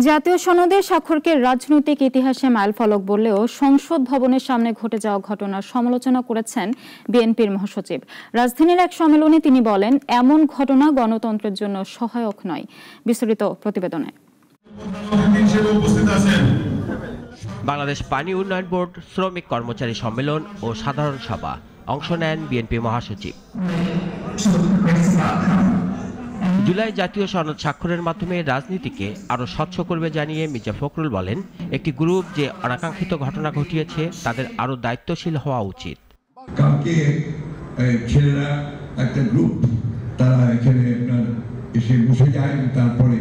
জাতীয় সনদে স্বাক্ষরকে রাজনৈতিক ইতিহাসে মাইলফলক বললেও সংসদ ভবনের সামনে ঘটে যাওয়া ঘটনার সমালোচনা করেছেন বিএনপির মহাসচিব। রাজধানীর এক সম্মেলনে তিনি বলেন, এমন ঘটনা গণতন্ত্রের জন্য সহায়ক নয়। বিস্তারিত প্রতিবেদনে। বাংলাদেশ পানি উন্নয়ন বোর্ড শ্রমিক কর্মচারী সম্মেলন ও সাধারণ সভা অংশ নেন বিএনপি মহাসচিব। জুলাই জাতীয় সনদ স্বাক্ষরের মাধ্যমে রাজনীতিকে আরো স্বচ্ছ করবে জানিয়ে মির্জা ফখরুল বলেন, একটি গ্রুপ যে অনাকাঙ্ক্ষিত ঘটনা ঘটিয়েছে তাদের আরো দায়িত্বশীল হওয়া উচিত। কালকে ছেলেরা একটা গ্রুপ তারা এখানে এসে বসে যায়, তারপরে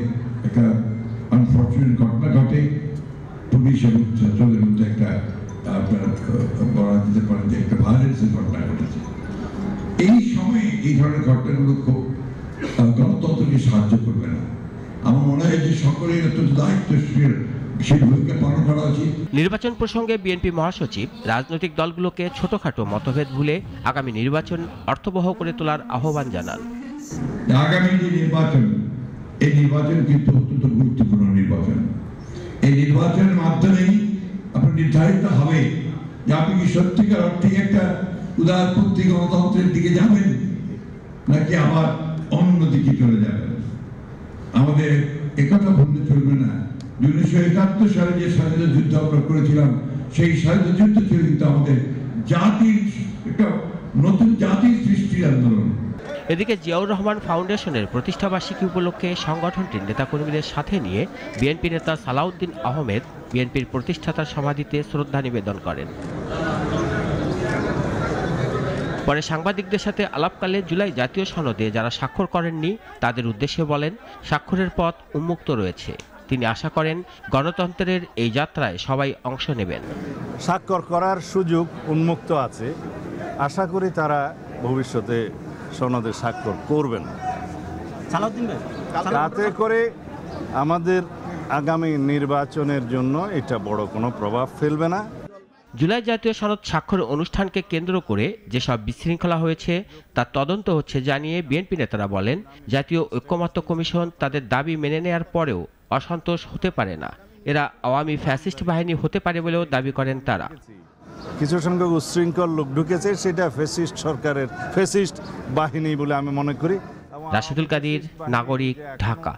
একটা আনফরচুনেট ঘটনা ঘটে। পুলিশ এবং ছাত্রদের মধ্যে একটা বলা যেতে পারে যে একটা ভায়োলেন্সের ঘটনা ঘটেছে। এই সময়ে এই ধরনের ঘটনাগুলো খুব গণতন্ত্রকে সাহায্য করবে না। আমার মনে হয় যে সকলের অত্যন্ত দায়িত্বশীল সেই ভূমিকা পালন করা উচিত। নির্বাচন প্রসঙ্গে বিএনপি মহাসচিব রাজনৈতিক দলগুলোকে ছোটখাটো মতভেদ ভুলে আগামী নির্বাচন অর্থবহ করে তোলার আহ্বান জানান। আগামী যে নির্বাচন, এই নির্বাচন কিন্তু অত্যন্ত গুরুত্বপূর্ণ নির্বাচন। এই নির্বাচনের মাধ্যমেই আপনার নির্ধারিত হবে যে আপনি কি সত্যিকার অর্থে একটা উদারপন্থী গণতন্ত্রের দিকে যাবেন নাকি আবার অন্যদিকে চলে যাবেন। আমাদের একথা ভুলতে চলবে না, 1971 সালে যে স্বাধীনতা যুদ্ধ আমরা করেছিলাম, সেই স্বাধীনতা যুদ্ধ ছিল কিন্তু আমাদের জাতির একটা নতুন জাতির সৃষ্টির আন্দোলন। এদিকে জিয়াউর রহমান ফাউন্ডেশনের প্রতিষ্ঠাবার্ষিকী উপলক্ষে সংগঠনটির নেতাকর্মীদের সাথে নিয়ে বিএনপি নেতা সালাউদ্দিন আহমেদ বিএনপির প্রতিষ্ঠাতার সমাধিতে শ্রদ্ধা নিবেদন করেন। পরে সাংবাদিকদের সাথে আলাপকালে জুলাই জাতীয় সনদে যারা স্বাক্ষর করেননি তাদের উদ্দেশ্যে বলেন, স্বাক্ষরের পথ উন্মুক্ত রয়েছে। তিনি আশা করেন গণতন্ত্রের এই যাত্রায় সবাই অংশ নেবেন। স্বাক্ষর করার সুযোগ উন্মুক্ত আছে, আশা করি তারা ভবিষ্যতে সনদে স্বাক্ষর করবেন, তাতে করে আমাদের আগামী নির্বাচনের জন্য এটা বড় কোনো প্রভাব ফেলবে না। জুলাই জাতীয় সনদ স্বাক্ষর অনুষ্ঠানকে কেন্দ্র করে যেসব বিশৃঙ্খলা হয়েছে তার তদন্ত হচ্ছে জানিয়ে বিএনপি নেতারা বলেন, জাতীয় ঐক্যমত্য কমিশন তাদের দাবি মেনে নেয়ার পরেও অসন্তোষ হতে পারে না। এরা আওয়ামী ফ্যাসিস্ট বাহিনী হতে পারে বলেও দাবি করেন তারা। কিছু সংখ্যক উচ্ছৃঙ্খল লোক ঢুকেছে, সেটা ফ্যাসিস্ট সরকারের ফ্যাসিস্ট বাহিনী বলে আমি মনে করি। রাশেদুল কাদির, নাগরিক, ঢাকা।